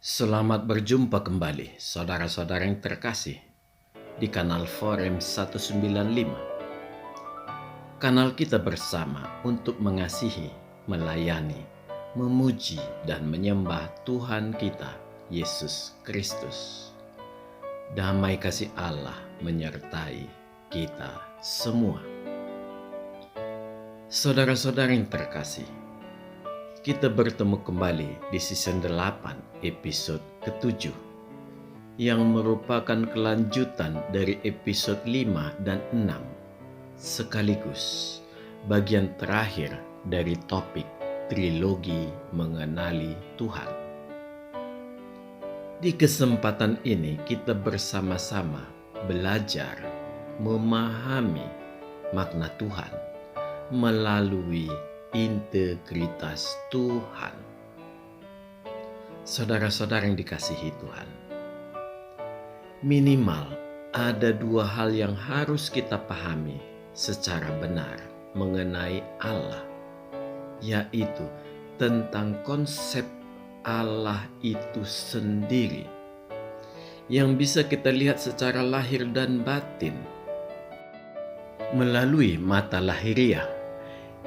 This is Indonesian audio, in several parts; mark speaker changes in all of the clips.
Speaker 1: Selamat berjumpa kembali, saudara-saudara yang terkasih, di kanal Forum 195. Kanal kita bersama untuk mengasihi, melayani, memuji, dan menyembah Tuhan kita, Yesus Kristus. Damai kasih Allah menyertai kita semua. Saudara-saudara yang terkasih, kita bertemu kembali di season 8 episode ke-7 yang merupakan kelanjutan dari episode 5 dan 6 sekaligus bagian terakhir dari topik trilogi mengenali Tuhan. Di kesempatan ini kita bersama-sama belajar memahami makna Tuhan melalui integritas Tuhan. Saudara-saudara yang dikasihi Tuhan, minimal ada dua hal yang harus kita pahami secara benar mengenai Allah, yaitu tentang konsep Allah itu sendiri yang bisa kita lihat secara lahir dan batin. Melalui mata lahiriah,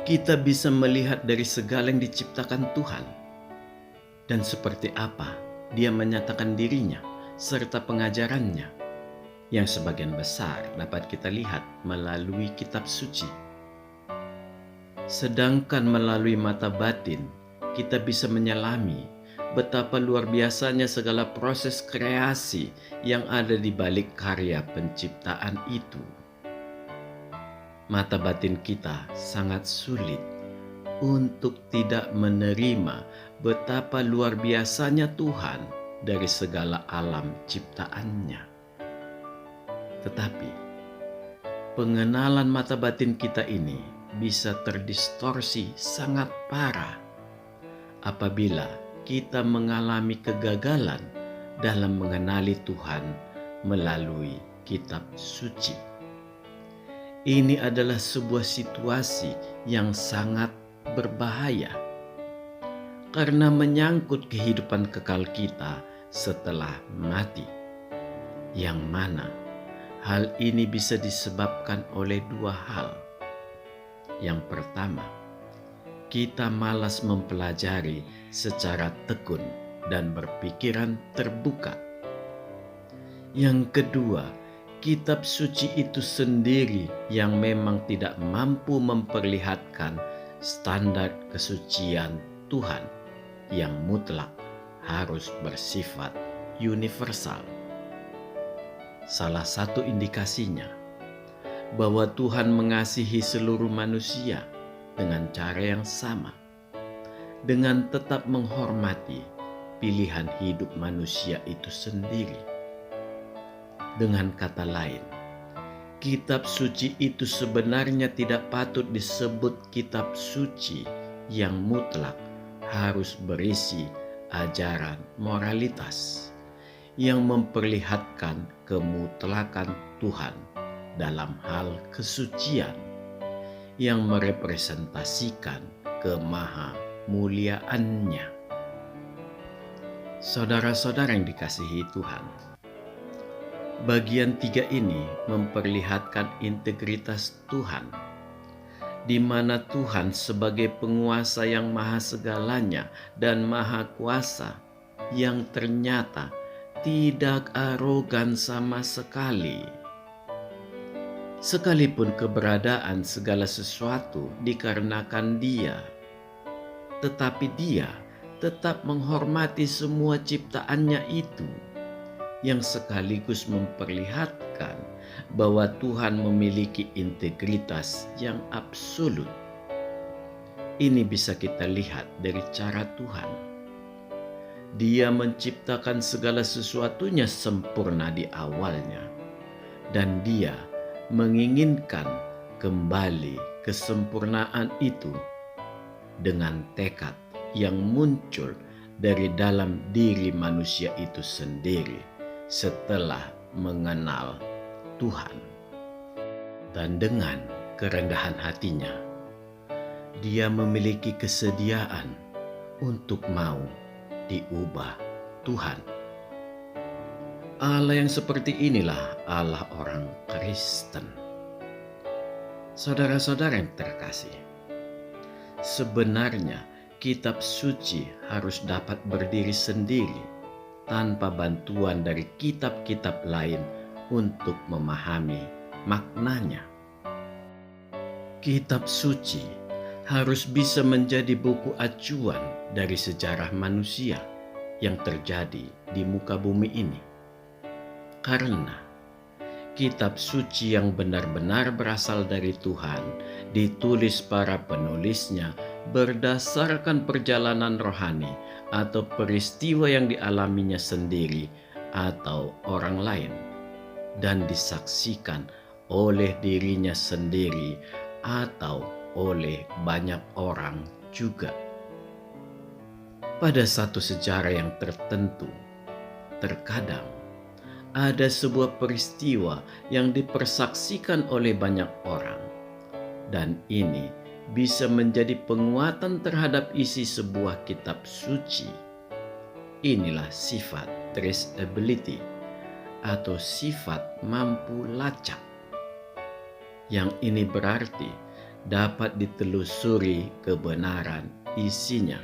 Speaker 1: kita bisa melihat dari segala yang diciptakan Tuhan dan seperti apa Dia menyatakan dirinya serta pengajarannya yang sebagian besar dapat kita lihat melalui kitab suci. Sedangkan melalui mata batin kita bisa menyelami betapa luar biasanya segala proses kreasi yang ada di balik karya penciptaan itu. Mata batin kita sangat sulit untuk tidak menerima betapa luar biasanya Tuhan dari segala alam ciptaannya. Tetapi pengenalan mata batin kita ini bisa terdistorsi sangat parah apabila kita mengalami kegagalan dalam mengenali Tuhan melalui kitab suci. Ini adalah sebuah situasi yang sangat berbahaya karena menyangkut kehidupan kekal kita setelah mati, yang mana hal ini bisa disebabkan oleh dua hal. Yang pertama, kita malas mempelajari secara tekun dan berpikiran terbuka. Yang kedua, kitab suci itu sendiri yang memang tidak mampu memperlihatkan standar kesucian Tuhan yang mutlak harus bersifat universal. Salah satu indikasinya bahwa Tuhan mengasihi seluruh manusia dengan cara yang sama, dengan tetap menghormati pilihan hidup manusia itu sendiri. Dengan kata lain, kitab suci itu sebenarnya tidak patut disebut kitab suci yang mutlak harus berisi ajaran moralitas yang memperlihatkan kemutlakan Tuhan dalam hal kesucian yang merepresentasikan kemahamuliaannya. Saudara-saudara yang dikasihi Tuhan, bagian 3 ini memperlihatkan integritas Tuhan, di mana Tuhan sebagai penguasa yang maha segalanya dan maha kuasa yang ternyata tidak arogan sama sekali. Sekalipun keberadaan segala sesuatu dikarenakan Dia, tetapi Dia tetap menghormati semua ciptaannya itu, yang sekaligus memperlihatkan bahwa Tuhan memiliki integritas yang absolut. Ini bisa kita lihat dari cara Tuhan. Dia menciptakan segala sesuatunya sempurna di awalnya, dan Dia menginginkan kembali kesempurnaan itu dengan tekad yang muncul dari dalam diri manusia itu sendiri setelah mengenal Tuhan. Dan dengan kerendahan hatinya, Dia memiliki kesediaan untuk mau diubah Tuhan. Allah yang seperti inilah Allah orang Kristen. Saudara-saudara yang terkasih, sebenarnya kitab suci harus dapat berdiri sendiri tanpa bantuan dari kitab-kitab lain untuk memahami maknanya. Kitab suci harus bisa menjadi buku acuan dari sejarah manusia yang terjadi di muka bumi ini. Karena kitab suci yang benar-benar berasal dari Tuhan ditulis para penulisnya berdasarkan perjalanan rohani atau peristiwa yang dialaminya sendiri atau orang lain, dan disaksikan oleh dirinya sendiri atau oleh banyak orang juga. Pada satu sejarah yang tertentu, terkadang ada sebuah peristiwa yang dipersaksikan oleh banyak orang, dan ini bisa menjadi penguatan terhadap isi sebuah kitab suci. Inilah sifat traceability atau sifat mampu lacak. Yang ini berarti dapat ditelusuri kebenaran isinya.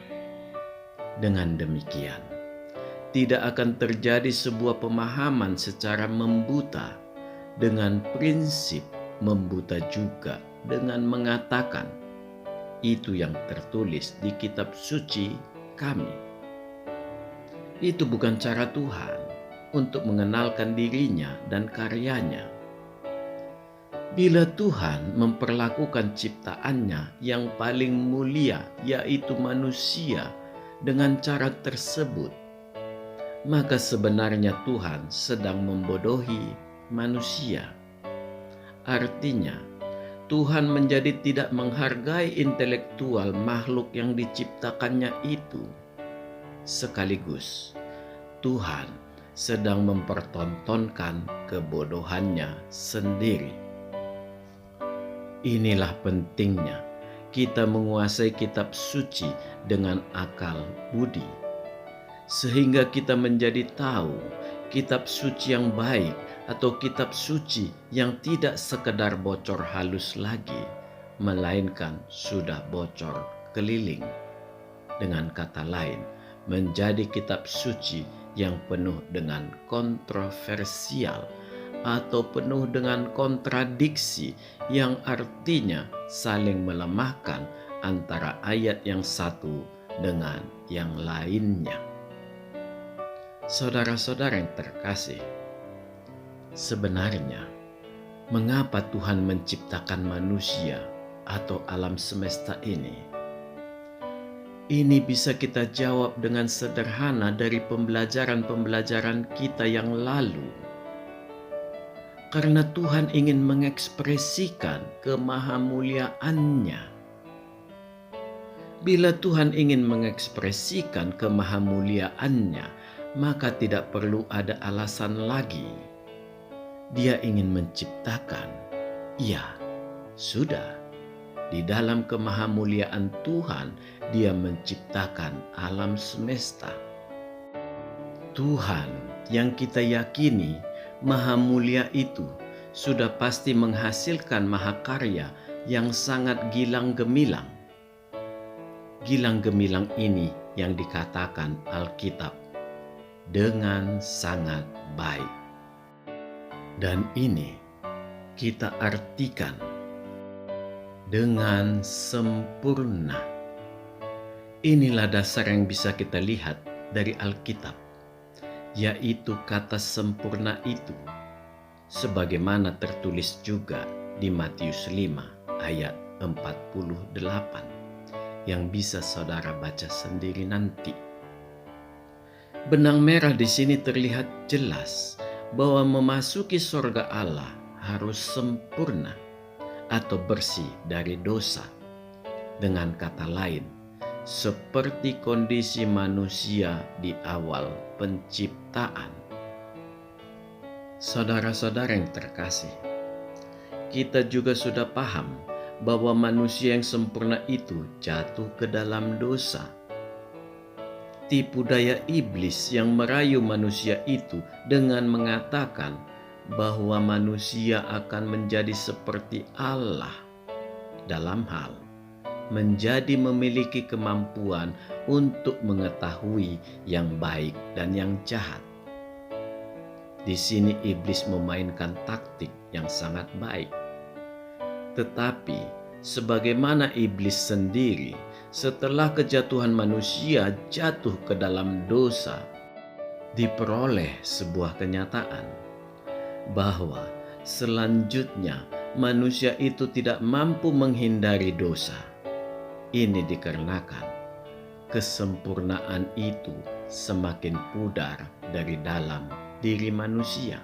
Speaker 1: Dengan demikian, tidak akan terjadi sebuah pemahaman secara membuta dengan prinsip membuta juga dengan mengatakan itu yang tertulis di kitab suci kami. Itu bukan cara Tuhan untuk mengenalkan dirinya dan karyanya. Bila Tuhan memperlakukan ciptaannya yang paling mulia, yaitu manusia, dengan cara tersebut, maka sebenarnya Tuhan sedang membodohi manusia. Artinya, Tuhan menjadi tidak menghargai intelektual makhluk yang diciptakannya itu. Sekaligus, Tuhan sedang mempertontonkan kebodohannya sendiri. Inilah pentingnya kita menguasai kitab suci dengan akal budi, sehingga kita menjadi tahu kitab suci yang baik atau kitab suci yang tidak sekedar bocor halus lagi, melainkan sudah bocor keliling. Dengan kata lain, menjadi kitab suci yang penuh dengan kontroversial atau penuh dengan kontradiksi, yang artinya saling melemahkan antara ayat yang satu dengan yang lainnya. Saudara-saudara yang terkasih, sebenarnya mengapa Tuhan menciptakan manusia atau alam semesta ini? Ini bisa kita jawab dengan sederhana dari pembelajaran-pembelajaran kita yang lalu. Karena Tuhan ingin mengekspresikan kemahamuliaan-Nya. Bila Tuhan ingin mengekspresikan kemahamuliaan-Nya, maka tidak perlu ada alasan lagi. Dia ingin menciptakan. Ya, sudah. Di dalam kemahamuliaan Tuhan, Dia menciptakan alam semesta. Tuhan yang kita yakini Maha Mulia itu sudah pasti menghasilkan mahakarya yang sangat gilang gemilang. Gilang gemilang ini yang dikatakan Alkitab dengan sangat baik. Dan ini kita artikan dengan sempurna. Inilah dasar yang bisa kita lihat dari Alkitab, yaitu kata sempurna itu, sebagaimana tertulis juga di Matius 5 ayat 48, yang bisa saudara baca sendiri nanti. Benang merah di sini terlihat jelas bahwa memasuki surga Allah harus sempurna atau bersih dari dosa. Dengan kata lain, seperti kondisi manusia di awal penciptaan. Saudara-saudara yang terkasih, kita juga sudah paham bahwa manusia yang sempurna itu jatuh ke dalam dosa. tipu daya iblis yang merayu manusia itu dengan mengatakan bahwa manusia akan menjadi seperti Allah dalam hal menjadi memiliki kemampuan untuk mengetahui yang baik dan yang jahat. Di sini iblis memainkan taktik yang sangat baik. Tetapi sebagaimana iblis sendiri setelah kejatuhan manusia jatuh ke dalam dosa, diperoleh sebuah kenyataan bahwa selanjutnya manusia itu tidak mampu menghindari dosa. Ini dikarenakan kesempurnaan itu semakin pudar dari dalam diri manusia.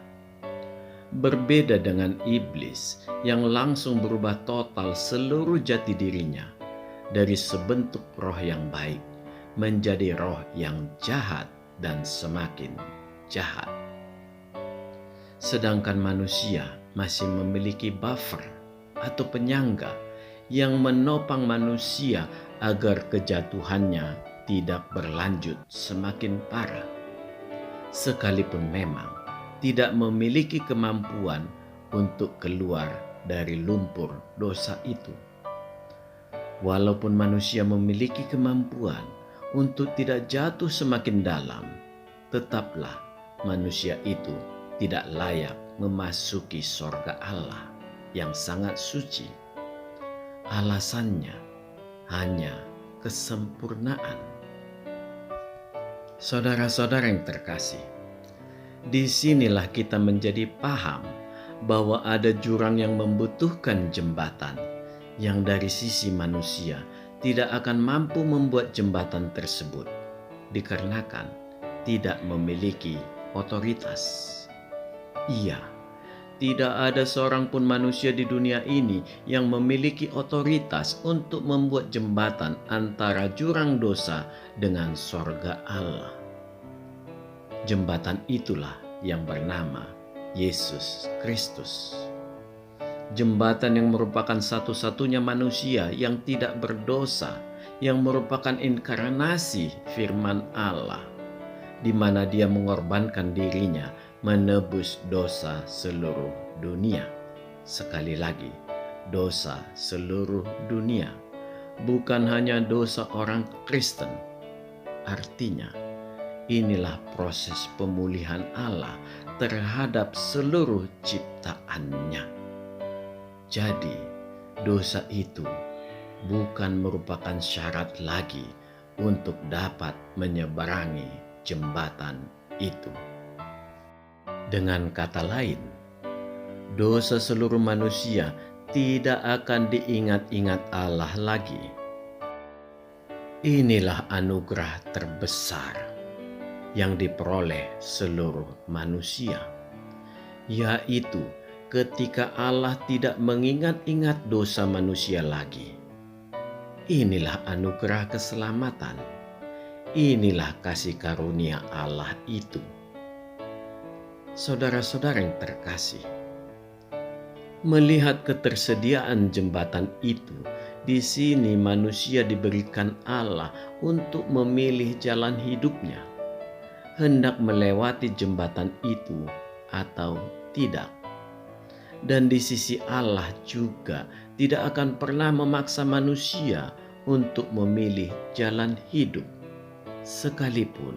Speaker 1: Berbeda dengan iblis yang langsung berubah total seluruh jati dirinya dari sebentuk roh yang baik menjadi roh yang jahat dan semakin jahat. Sedangkan manusia masih memiliki buffer atau penyangga yang menopang manusia agar kejatuhannya tidak berlanjut semakin parah. Sekalipun memang tidak memiliki kemampuan untuk keluar dari lumpur dosa itu. Walaupun manusia memiliki kemampuan untuk tidak jatuh semakin dalam, tetaplah manusia itu tidak layak memasuki sorga Allah yang sangat suci. Alasannya hanya kesempurnaan. Saudara-saudara yang terkasih, disinilah kita menjadi paham bahwa ada jurang yang membutuhkan jembatan, yang dari sisi manusia tidak akan mampu membuat jembatan tersebut, dikarenakan tidak memiliki otoritas. Iya, tidak ada seorang pun manusia di dunia ini yang memiliki otoritas untuk membuat jembatan antara jurang dosa dengan sorga Allah. Jembatan itulah yang bernama Yesus Kristus. Jembatan yang merupakan satu-satunya manusia yang tidak berdosa, yang merupakan inkarnasi firman Allah, di mana Dia mengorbankan dirinya menebus dosa seluruh dunia. Sekali lagi, dosa seluruh dunia, bukan hanya dosa orang Kristen. Artinya, inilah proses pemulihan Allah terhadap seluruh ciptaannya. Jadi, dosa itu bukan merupakan syarat lagi untuk dapat menyeberangi jembatan itu. Dengan kata lain, dosa seluruh manusia tidak akan diingat-ingat Allah lagi. Inilah anugerah terbesar yang diperoleh seluruh manusia, yaitu ketika Allah tidak mengingat-ingat dosa manusia lagi. Inilah anugerah keselamatan. Inilah kasih karunia Allah itu. Saudara-saudara yang terkasih, melihat ketersediaan jembatan itu, di sini manusia diberikan Allah untuk memilih jalan hidupnya, hendak melewati jembatan itu atau tidak. Dan di sisi Allah juga tidak akan pernah memaksa manusia untuk memilih jalan hidup, sekalipun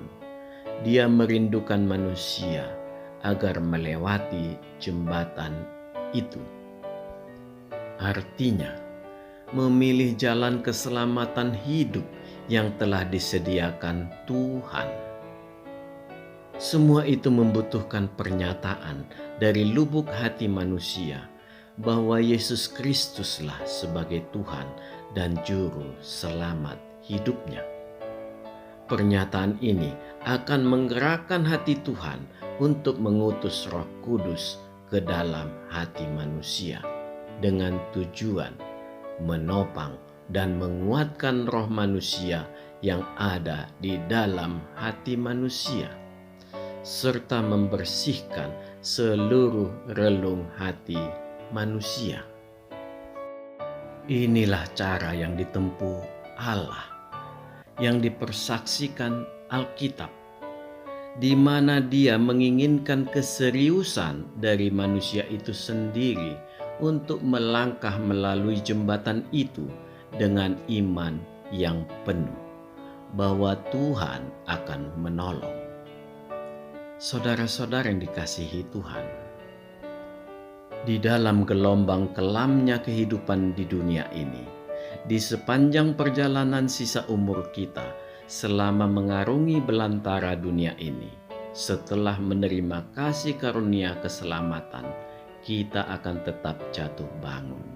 Speaker 1: Dia merindukan manusia agar melewati jembatan itu. Artinya, memilih jalan keselamatan hidup yang telah disediakan Tuhan. Semua itu membutuhkan pernyataan dari lubuk hati manusia bahwa Yesus Kristuslah sebagai Tuhan dan Juru Selamat hidupnya. Pernyataan ini akan menggerakkan hati Tuhan untuk mengutus Roh Kudus ke dalam hati manusia dengan tujuan menopang dan menguatkan roh manusia yang ada di dalam hati manusia, serta membersihkan seluruh relung hati manusia. Inilah cara yang ditempuh Allah, yang dipersaksikan Alkitab, di mana Dia menginginkan keseriusan dari manusia itu sendiri untuk melangkah melalui jembatan itu dengan iman yang penuh bahwa Tuhan akan menolong. Saudara-saudara yang dikasihi Tuhan, di dalam gelombang kelamnya kehidupan di dunia ini, di sepanjang perjalanan sisa umur kita, selama mengarungi belantara dunia ini, setelah menerima kasih karunia keselamatan, kita akan tetap jatuh bangun.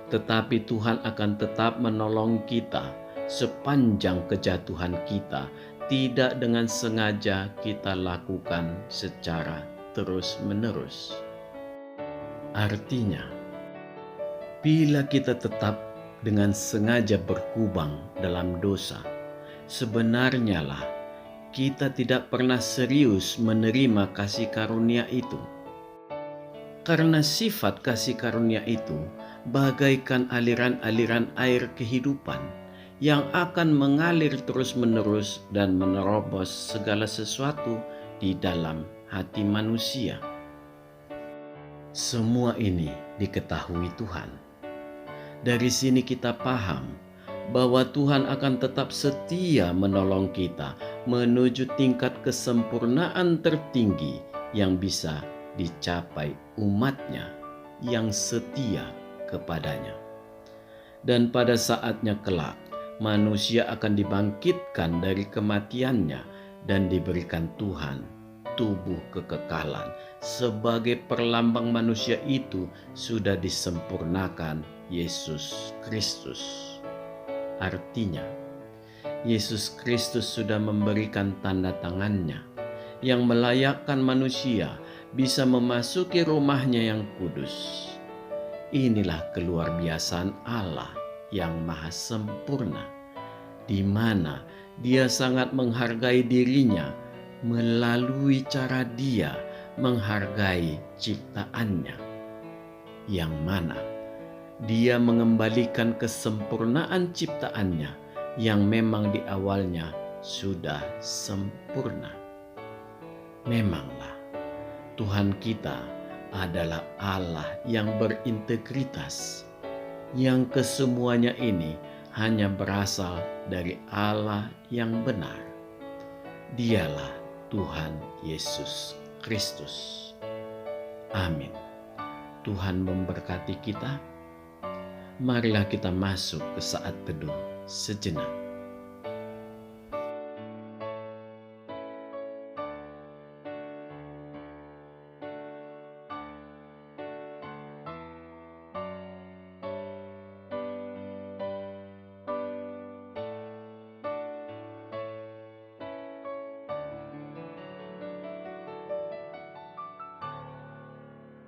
Speaker 1: Tetapi Tuhan akan tetap menolong kita sepanjang kejatuhan kita, tidak dengan sengaja kita lakukan secara terus-menerus. Artinya, bila kita tetap dengan sengaja berkubang dalam dosa, sebenarnya lah kita tidak pernah serius menerima kasih karunia itu. Karena sifat kasih karunia itu bagaikan aliran-aliran air kehidupan yang akan mengalir terus-menerus dan menerobos segala sesuatu di dalam hati manusia. Semua ini diketahui Tuhan. Dari sini kita paham bahwa Tuhan akan tetap setia menolong kita menuju tingkat kesempurnaan tertinggi yang bisa dicapai umatnya yang setia kepadanya. Dan pada saatnya kelak, manusia akan dibangkitkan dari kematiannya dan diberikan Tuhan tubuh kekekalan. Sebagai perlambang manusia itu sudah disempurnakan Yesus Kristus. Artinya, Yesus Kristus sudah memberikan tanda tangannya yang melayakkan manusia bisa memasuki rumahnya yang kudus. Inilah keluarbiasaan Allah yang maha sempurna, di mana Dia sangat menghargai dirinya melalui cara Dia menghargai ciptaannya, yang mana Dia mengembalikan kesempurnaan ciptaannya yang memang di awalnya sudah sempurna. Memanglah Tuhan kita adalah Allah yang berintegritas, yang kesemuanya ini hanya berasal dari Allah yang benar. Dialah Tuhan Yesus Kristus. Amin. Tuhan memberkati kita. Marilah kita masuk ke saat teduh sejenak.